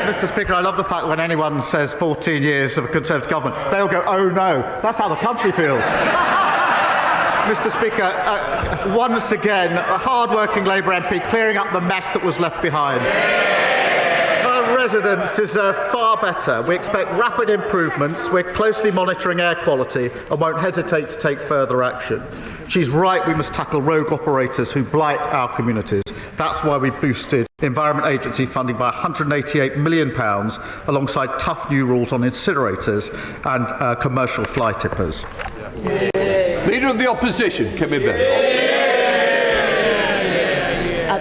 Mr. Speaker, I love the fact that when anyone says 14 years of a Conservative government, they'll go, oh no, that's how the country feels. Mr. Speaker, once again, a hard-working Labour MP clearing up the mess that was left behind. Our residents deserve far better. We expect rapid improvements. We're closely monitoring air quality and won't hesitate to take further action. She's right, we must tackle rogue operators who blight our communities. That's why we've boosted Environment Agency funding by £188 million alongside tough new rules on incinerators and commercial fly tippers. Leader of the Opposition, Kemi Bell.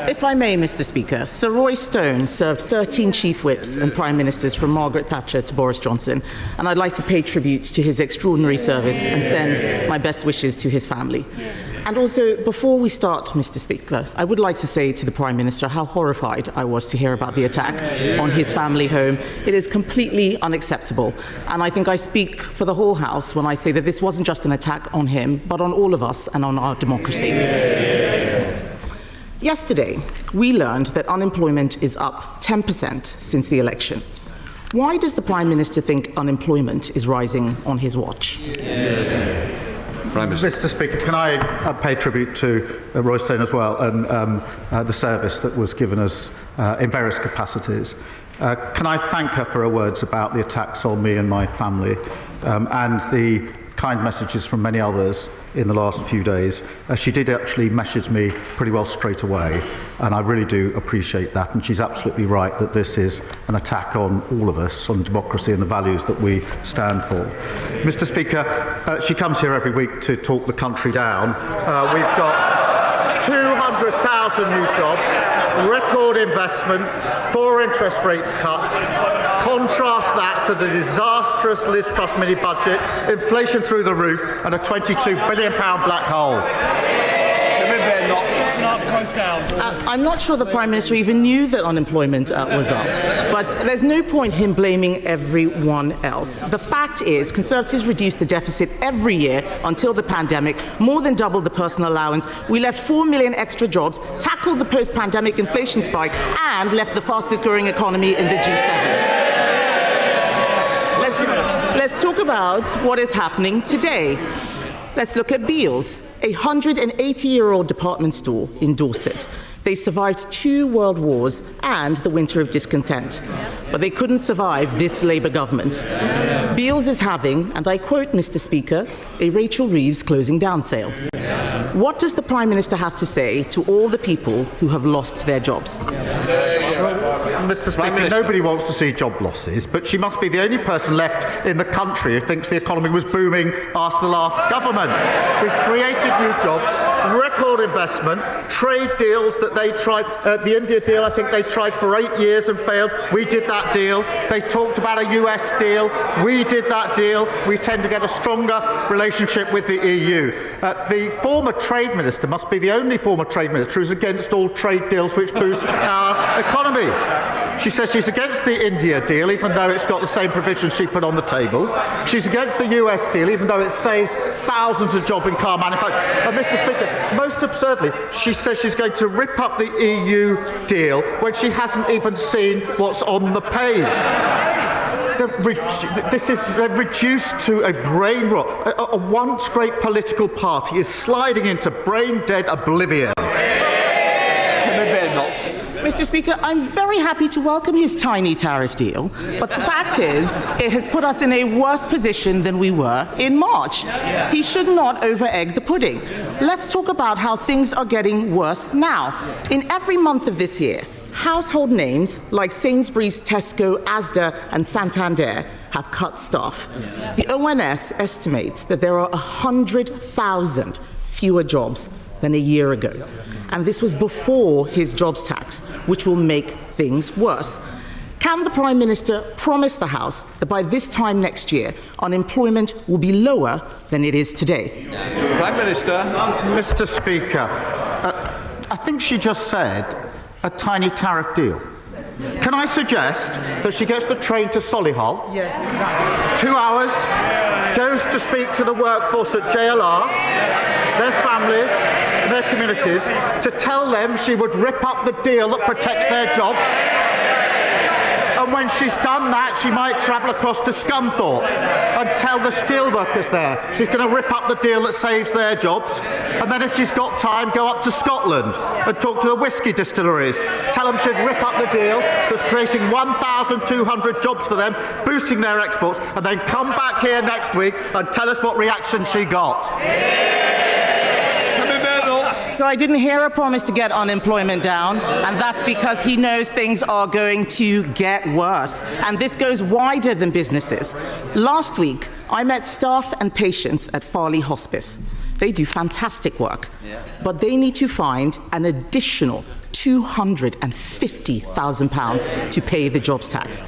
If I may, Mr. Speaker, Sir Roy Stone served 13 chief whips and prime ministers from Margaret Thatcher to Boris Johnson, and I'd like to pay tribute to his extraordinary service and send my best wishes to his family. And also, before we start, Mr. Speaker, I would like to say to the Prime Minister how horrified I was to hear about the attack on his family home. It is completely unacceptable, and I think I speak for the whole House when I say that this wasn't just an attack on him, but on all of us and on our democracy. Yesterday, we learned that unemployment is up 10% since the election. Why does the Prime Minister think unemployment is rising on his watch? Mr. Speaker, can I pay tribute to Roy Stone as well and the service that was given us in various capacities. Can I thank her for her words about the attacks on me and my family and the kind messages from many others in the last few days. She did actually message me pretty well straight away, and I really do appreciate that, and she's absolutely right that this is an attack on all of us, on democracy and the values that we stand for. Mr. Speaker, she comes here every week to talk the country down. We've got 200,000 new jobs, record investment, 4 interest rates cut. Contrast that to the disastrous Liz Truss mini-budget, inflation through the roof, and a £22 billion black hole. I'm not sure the Prime Minister even knew that unemployment was up, but there's no point him blaming everyone else. The fact is, Conservatives reduced the deficit every year until the pandemic, more than doubled the personal allowance. We left 4 million extra jobs, tackled the post-pandemic inflation spike, and left the fastest-growing economy in the G7. Let's talk about what is happening today. Let's look at Beals, a 180-year-old department store in Dorset. They survived 2 world wars and the winter of discontent, but they couldn't survive this Labour government. Beals is having, and I quote, Mr. Speaker, a Rachel Reeves closing down sale. What does the Prime Minister have to say to all the people who have lost their jobs? Mr. Speaker, nobody wants to see job losses, but she must be the only person left in the country who thinks the economy was booming after the last government. We've created new jobs, record investment, trade deals that they tried. The India deal, I think they tried for 8 years and failed. We did that deal. They talked about a US deal. We did that deal. We tend to get a stronger relationship with the EU. The former trade minister must be the only former trade minister who's against all trade deals which boost our economy. She says she's against the India deal, even though it's got the same provisions she put on the table. She's against the US deal, even though it saves thousands of jobs in car manufacturing. And Mr. Speaker, most absurdly, she says she's going to rip up the EU deal when she hasn't even seen what's on the page. They're reduced to a brain rot. A once great political party is sliding into brain-dead oblivion. Mr. Speaker, I'm very happy to welcome his tiny tariff deal, but the fact is, it has put us in a worse position than we were in March. He should not over-egg the pudding. Let's talk about how things are getting worse now. In every month of this year, household names like Sainsbury's, Tesco, Asda and Santander have cut staff. The ONS estimates that there are 100,000 fewer jobs than a year ago. And this was before his jobs tax, which will make things worse. Can the Prime Minister promise the House that by this time next year, unemployment will be lower than it is today? Prime Minister. Mr. Speaker, I think she just said a tiny tariff deal. Can I suggest that she gets the train to Solihull? Yes, exactly. 2 hours, goes to speak to the workforce at JLR, their families, and their communities, to tell them she would rip up the deal that protects their jobs. And when she's done that, she might travel across to Scunthorpe and tell the steelworkers there she's going to rip up the deal that saves their jobs. And then if she's got time, go up to Scotland and talk to the whisky distilleries. Tell them she'd rip up the deal that's creating 1,200 jobs for them, boosting their exports, and then come back here next week and tell us what reaction she got. So I didn't hear a promise to get unemployment down, and that's because he knows things are going to get worse. And this goes wider than businesses. Last week, I met staff and patients at Farley Hospice. They do fantastic work, but they need to find an additional £250,000 to pay the jobs tax.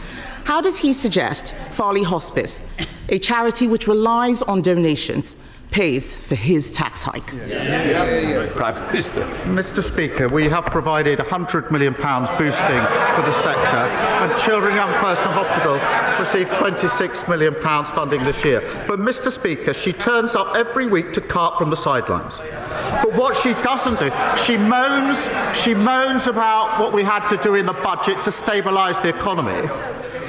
How does he suggest Farley Hospice, a charity which relies on donations, pays for his tax hike? Prime Minister. Mr. Speaker, we have provided £100 million boosting for the sector, and Children and Young Person Hospitals received £26 million funding this year. But, Mr. Speaker, she turns up every week to carp from the sidelines. But what she doesn't do, she moans about what we had to do in the budget to stabilise the economy.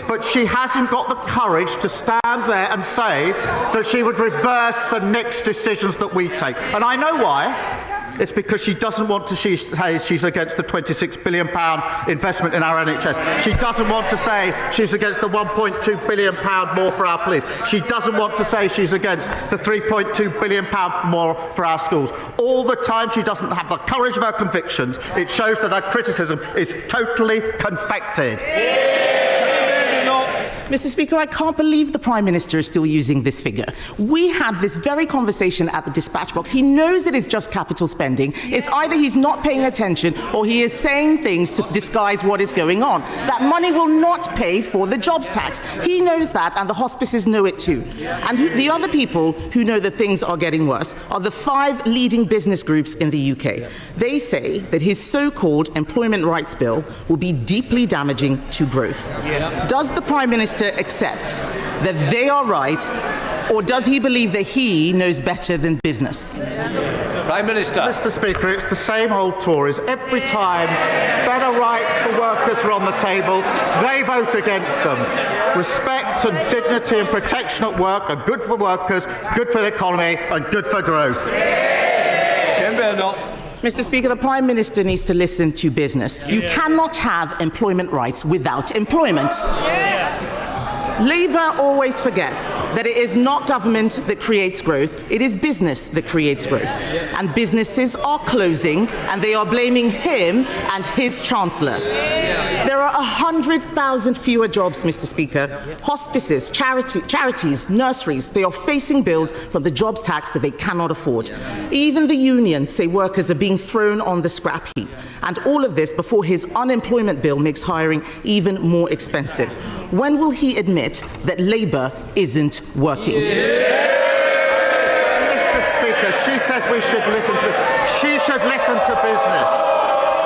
But she hasn't got the courage to stand there and say that she would reverse the next decisions that we take. And I know why. It's because she doesn't want to say she's against the £26 billion investment in our NHS. She doesn't want to say she's against the £1.2 billion more for our police. She doesn't want to say she's against the £3.2 billion more for our schools. All the time she doesn't have the courage of her convictions. It shows that her criticism is totally confected. Mr. Speaker, I can't believe the Prime Minister is still using this figure. We had this very conversation at the dispatch box. He knows it is just capital spending. It's either he's not paying attention or he is saying things to disguise what is going on. That money will not pay for the jobs tax. He knows that, and the hospices know it too. And the other people who know that things are getting worse are the 5 leading business groups in the UK. They say that his so-called employment rights bill will be deeply damaging to growth. Does the Prime Minister accept that they are right, or does he believe that he knows better than business? Prime Minister. Mr. Speaker, it's the same old Tories. Every time better rights for workers are on the table, they vote against them. Respect and dignity and protection at work are good for workers, good for the economy, and good for growth. Mr. Speaker, the Prime Minister needs to listen to business. You cannot have employment rights without employment. Labour always forgets that it is not government that creates growth, it is business that creates growth. And businesses are closing, and they are blaming him and his Chancellor. There are 100,000 fewer jobs, Mr. Speaker. Hospices, charities, nurseries, they are facing bills from the jobs tax that they cannot afford. Even the unions say workers are being thrown on the scrap heap. And all of this before his unemployment bill makes hiring even more expensive. When will he admit that Labour isn't working? Mr. Speaker, she says we should listen to business.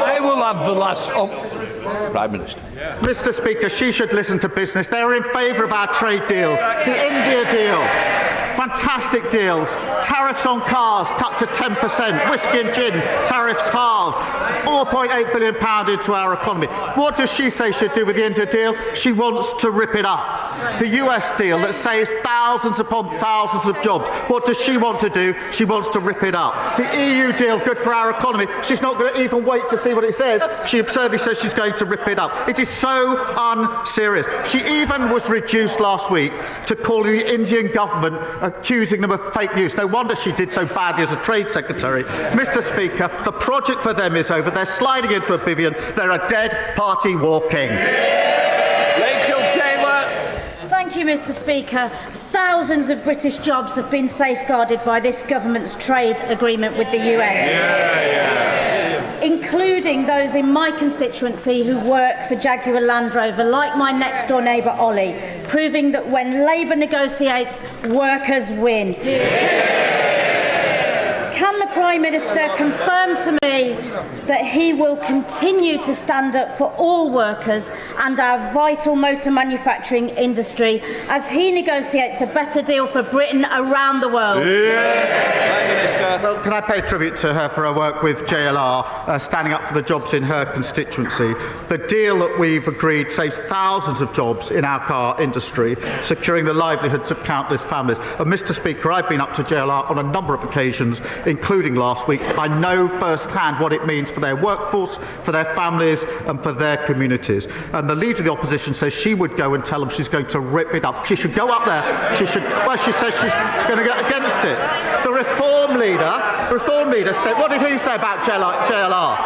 I will have the last... Prime Minister. Mr. Speaker, she should listen to business. They're in favour of our trade deals. The India deal. Fantastic deal. Tariffs on cars cut to 10%. Whiskey and gin, tariffs halved. £4.8 billion into our economy. What does she say she'd do with the India deal? She wants to rip it up. The US deal that saves thousands upon thousands of jobs. What does she want to do? She wants to rip it up. The EU deal, good for our economy. She's not going to even wait to see what it says. She absurdly says she's going to rip it up. It is so unserious. She even was reduced last week to calling the Indian government, accusing them of fake news. No wonder she did so badly as a Trade Secretary. Mr. Speaker, the project for them is over. They're sliding into oblivion. They're a dead party walking. Rachel Taylor. Thank you, Mr. Speaker. Thousands of British jobs have been safeguarded by this government's trade agreement with the US. Including those in my constituency who work for Jaguar Land Rover, like my next-door neighbour Ollie, proving that when Labour negotiates, workers win. Can the Prime Prime Minister confirm to me that he will continue to stand up for all workers and our vital motor manufacturing industry as he negotiates a better deal for Britain around the world? Prime Minister. Well, can I pay tribute to her for her work with JLR, standing up for the jobs in her constituency? The deal that we've agreed saves thousands of jobs in our car industry, securing the livelihoods of countless families. And Mr. Speaker, I've been up to JLR on a number of occasions, including last week. I know firsthand what it means for their workforce, for their families and for their communities. And the Leader of the Opposition says she would go and tell them she's going to rip it up. She should go up there. She says she's going to get against it. The Reform leader said, what did he say about JLR?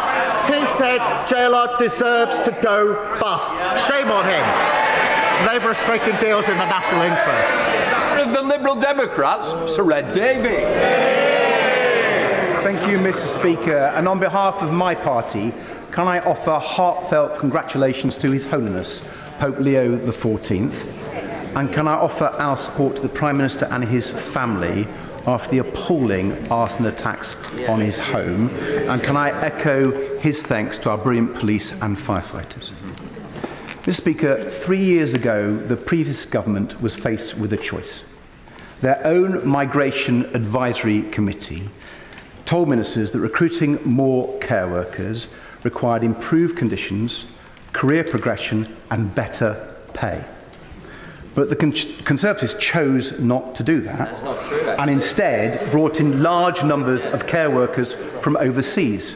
He said JLR deserves to go bust. Shame on him. Labour are striking deals in the national interest. The Liberal Democrats, Sir Ed Davey. Thank you, Mr. Speaker. And on behalf of my party, can I offer heartfelt congratulations to His Holiness, Pope Leo XIV? And can I offer our support to the Prime Minister and his family after the appalling arson attacks on his home? And can I echo his thanks to our brilliant police and firefighters? Mr. Speaker, 3 years ago, the previous government was faced with a choice. Their own Migration Advisory Committee told ministers that recruiting more care workers required improved conditions, career progression and better pay. But the Conservatives chose not to do that. That's not true, and instead brought in large numbers of care workers from overseas.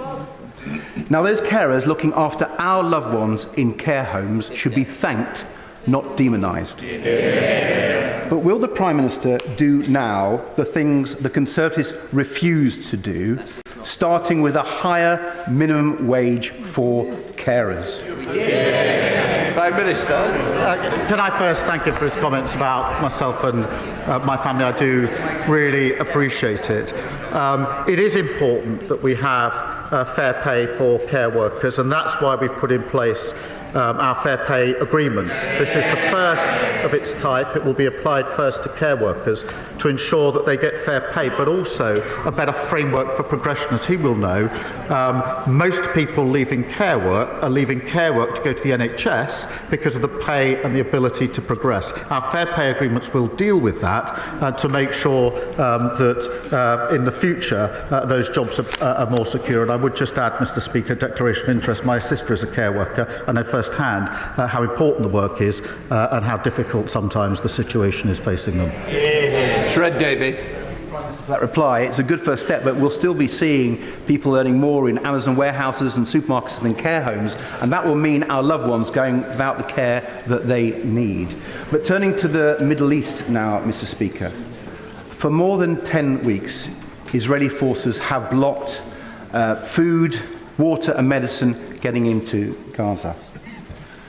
Now, those carers looking after our loved ones in care homes should be thanked, not demonised. Yeah. But will the Prime Minister do now the things the Conservatives refused to do, starting with a higher minimum wage for carers? Yeah. Prime Minister. Can I first thank him for his comments about myself and my family? I do really appreciate it. It is important that we have fair pay for care workers, and that's why we've put in place our fair pay agreements. This is the first of its type. It will be applied first to care workers to ensure that they get fair pay, but also a better framework for progression. As he will know, most people leaving care work are leaving care work to go to the NHS because of the pay and the ability to progress. Our fair pay agreements will deal with that to make sure that in the future those jobs are more secure. And I would just add, Mr. Speaker, a declaration of interest. My sister is a care worker, and I firsthand how important the work is and how difficult sometimes the situation is facing them. Sir Ed Davey. For that reply, it's a good first step, but we'll still be seeing people earning more in Amazon warehouses and supermarkets than care homes, and that will mean our loved ones going without the care that they need. But turning to the Middle East now, Mr. Speaker, for more than 10 weeks, Israeli forces have blocked food, water and medicine getting into Gaza.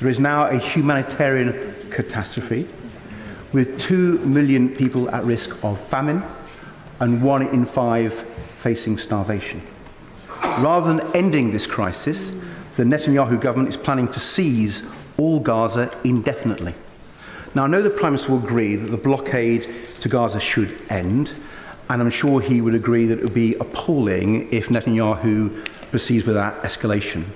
There is now a humanitarian catastrophe with 2 million people at risk of famine and 1 in 5 facing starvation. Rather than ending this crisis, the Netanyahu government is planning to seize all Gaza indefinitely. Now, I know the Prime Minister will agree that the blockade to Gaza should end, and I'm sure he would agree that it would be appalling if Netanyahu proceeds with that escalation.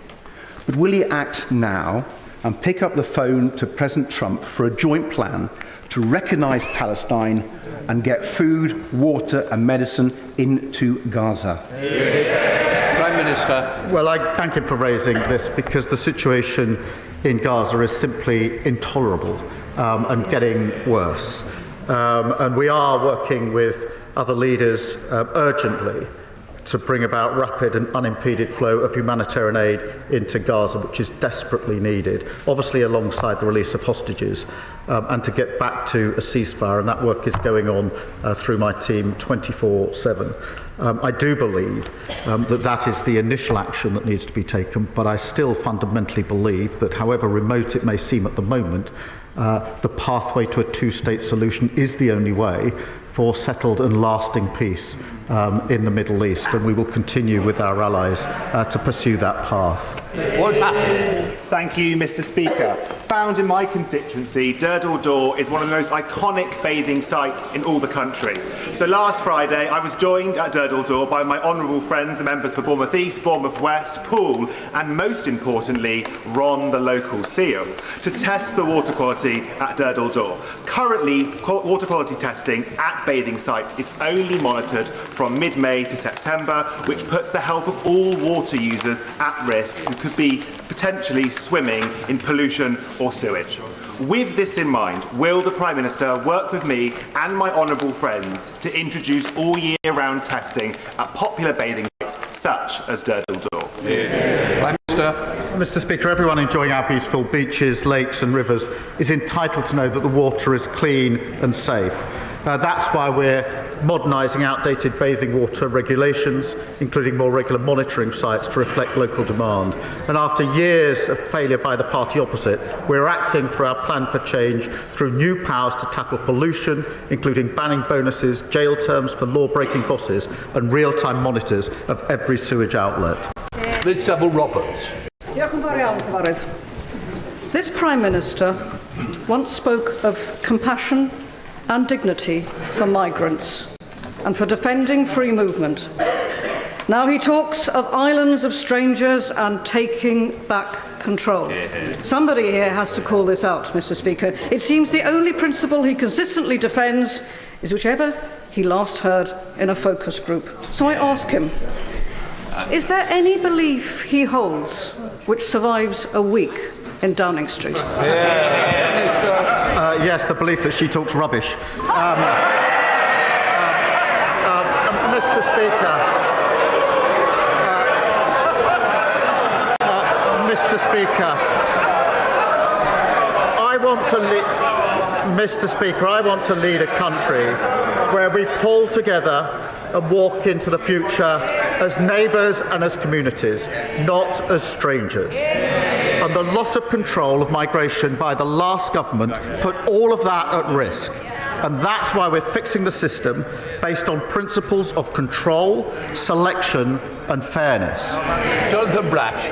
But will he act now and pick up the phone to President Trump for a joint plan to recognise Palestine and get food, water and medicine into Gaza? Prime Minister. Well, I thank him for raising this because the situation in Gaza is simply intolerable and getting worse. And we are working with other leaders urgently to bring about rapid and unimpeded flow of humanitarian aid into Gaza, which is desperately needed, obviously alongside the release of hostages, and to get back to a ceasefire, and that work is going on through my team 24/7. I do believe that is the initial action that needs to be taken, but I still fundamentally believe that however remote it may seem at the moment, the pathway to a two-state solution is the only way for settled and lasting peace in the Middle East, and we will continue with our allies to pursue that path. What happened? Thank you, Mr. Speaker. Found in my constituency, Durdle Door is one of the most iconic bathing sites in all the country. So last Friday, I was joined at Durdle Door by my honourable friends, the members for Bournemouth East, Bournemouth West, Poole, and most importantly, Ron, the local seal, to test the water quality at Durdle Door. Currently, water quality testing at bathing sites is only monitored from mid-May to September, which puts the health of all water users at risk who could be potentially swimming in pollution or sewage. With this in mind, will the Prime Minister work with me and my honourable friends to introduce all year-round testing at popular bathing sites such as Durdle Door? Prime Minister. Mr. Speaker, everyone enjoying our beautiful beaches, lakes and rivers is entitled to know that the water is clean and safe. That's why we're modernising outdated bathing water regulations, including more regular monitoring sites to reflect local demand. And after years of failure by the party opposite, we're acting through our plan for change through new powers to tackle pollution, including banning bonuses, jail terms for law-breaking bosses and real-time monitors of every sewage outlet. Liz Saville-Roberts. This Prime Minister once spoke of compassion and dignity for migrants and for defending free movement. Now he talks of islands of strangers and taking back control. Somebody here has to call this out, Mr. Speaker. It seems the only principle he consistently defends is whichever he last heard in a focus group. So I ask him, is there any belief he holds which survives a week in Downing Street? Yes, the belief that she talks rubbish. Mr. Speaker, Mr. Speaker, I want to lead a country where we pull together and walk into the future as neighbours and as communities, not as strangers. And the loss of control of migration by the last government put all of that at risk. And that's why we're fixing the system based on principles of control, selection and fairness. Jonathan Brash.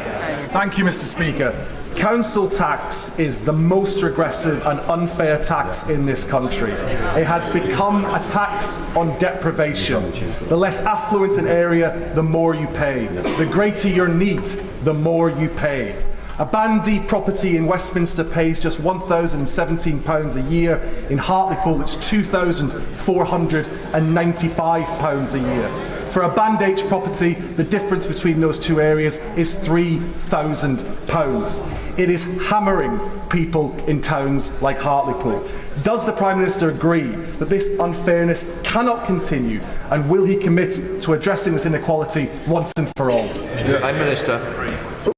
Thank you, Mr. Speaker. Council tax is the most regressive and unfair tax in this country. It has become a tax on deprivation. The less affluent an area, the more you pay. The greater your need, the more you pay. A Bandy property in Westminster pays just £1,017 a year. In Hartlepool, it's £2,495 a year. For a Band H property, the difference between those two areas is £3,000. It is hammering people in towns like Hartlepool. Does the Prime Minister agree that this unfairness cannot continue, and will he commit to addressing this inequality once and for all? Prime Minister.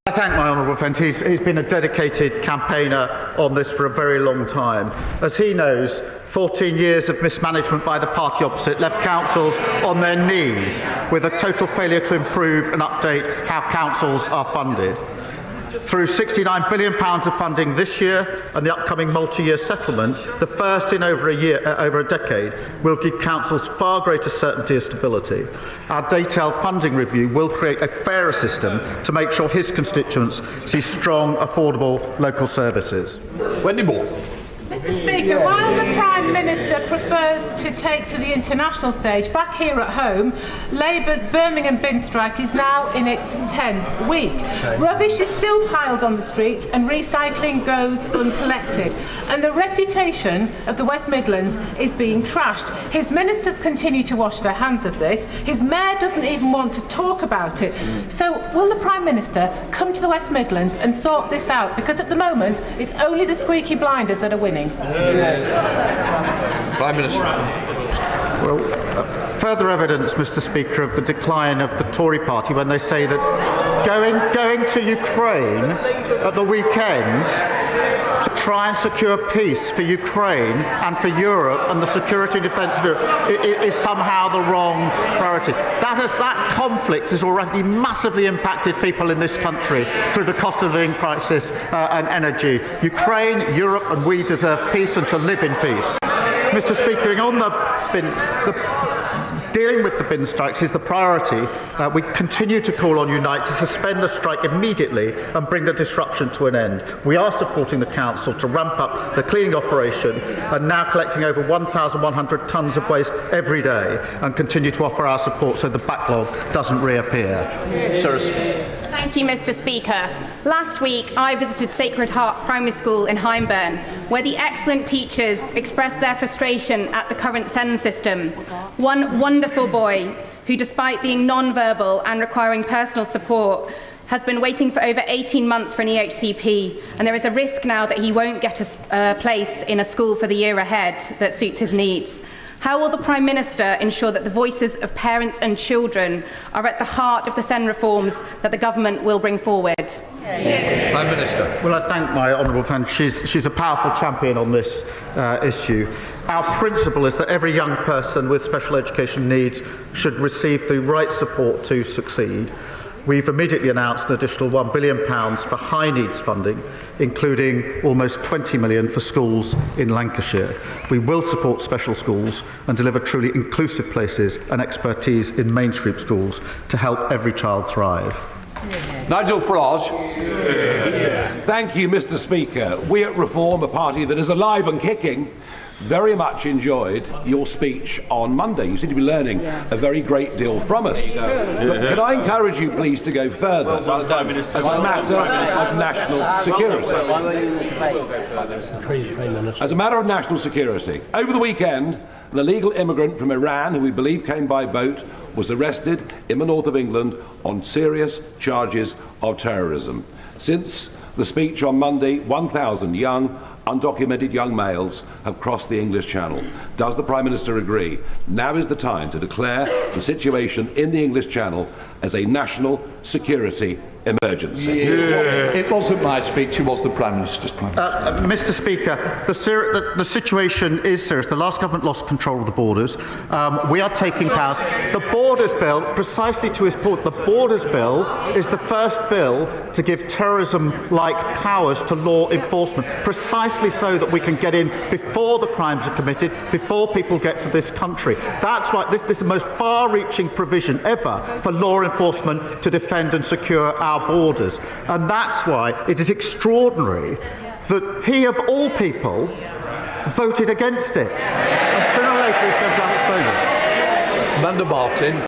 I thank my honourable friend. He's been a dedicated campaigner on this for a very long time. As he knows, 14 years of mismanagement by the party opposite left councils on their knees with a total failure to improve and update how councils are funded. Through £69 billion of funding this year and the upcoming multi-year settlement, the first in over a decade, will give councils far greater certainty and stability. Our detailed funding review will create a fairer system to make sure his constituents see strong, affordable local services. Wendy Moore. Mr. Speaker, while the Prime Minister prefers to take to the international stage, back here at home, Labour's Birmingham bin strike is now in its 10th week. Rubbish is still piled on the streets and recycling goes uncollected. And the reputation of the West Midlands is being trashed. His ministers continue to wash their hands of this. His mayor doesn't even want to talk about it. So will the Prime Minister come to the West Midlands and sort this out? Because at the moment, it's only the squeaky blinders that are winning. Prime Minister. Well, further evidence, Mr. Speaker, of the decline of the Tory party when they say that going to Ukraine at the weekend to try and secure peace for Ukraine and for Europe and the security and defence of Europe is somehow the wrong priority. That conflict has already massively impacted people in this country through the cost of living crisis and energy. Ukraine, Europe and we deserve peace and to live in peace. Mr. Speaker, on dealing with the bin strikes is the priority. We continue to call on Unite to suspend the strike immediately and bring the disruption to an end. We are supporting the Council to ramp up the cleaning operation and now collecting over 1,100 tonnes of waste every day and continue to offer our support so the backlog doesn't reappear. Thank you, Mr. Speaker. Last week, I visited Sacred Heart Primary School in Hyndburn, where the excellent teachers expressed their frustration at the current SEND system. One wonderful boy, who despite being non-verbal and requiring personal support, has been waiting for over 18 months for an EHCP, and there is a risk now that he won't get a place in a school for the year ahead that suits his needs. How will the Prime Minister ensure that the voices of parents and children are at the heart of the SEND reforms that the government will bring forward? Prime Minister. Well, I thank my honourable friend. She's a powerful champion on this issue. Our principle is that every young person with special education needs should receive the right support to succeed. We've immediately announced an additional £1 billion for high needs funding, including almost £20 million for schools in Lancashire. We will support special schools and deliver truly inclusive places and expertise in mainstream schools to help every child thrive. Nigel Farage. Thank you, Mr. Speaker. We at Reform, a party that is alive and kicking, very much enjoyed your speech on Monday. You seem to be learning a very great deal from us. But can I encourage you, please, to go further as a matter of national security? As a matter of national security. Over the weekend, an illegal immigrant from Iran, who we believe came by boat, was arrested in the north of England on serious charges of terrorism. Since the speech on Monday, 1,000 young, undocumented young males have crossed the English Channel. Does the Prime Minister agree? Now is the time to declare the situation in the English Channel as a national security emergency. It wasn't my speech, it was the Prime Minister's. Mr. Speaker, the situation is serious. The last government lost control of the borders. We are taking powers. The Borders Bill, precisely to his point, the Borders Bill is the first bill to give terrorism-like powers to law enforcement, precisely so that we can get in before the crimes are committed, before people get to this country. That's right. This is the most far-reaching provision ever for law enforcement to defend and secure our borders. And that's why it is extraordinary that he, of all people, voted against it. And sooner or later he's going to have exposure. Amanda Martin.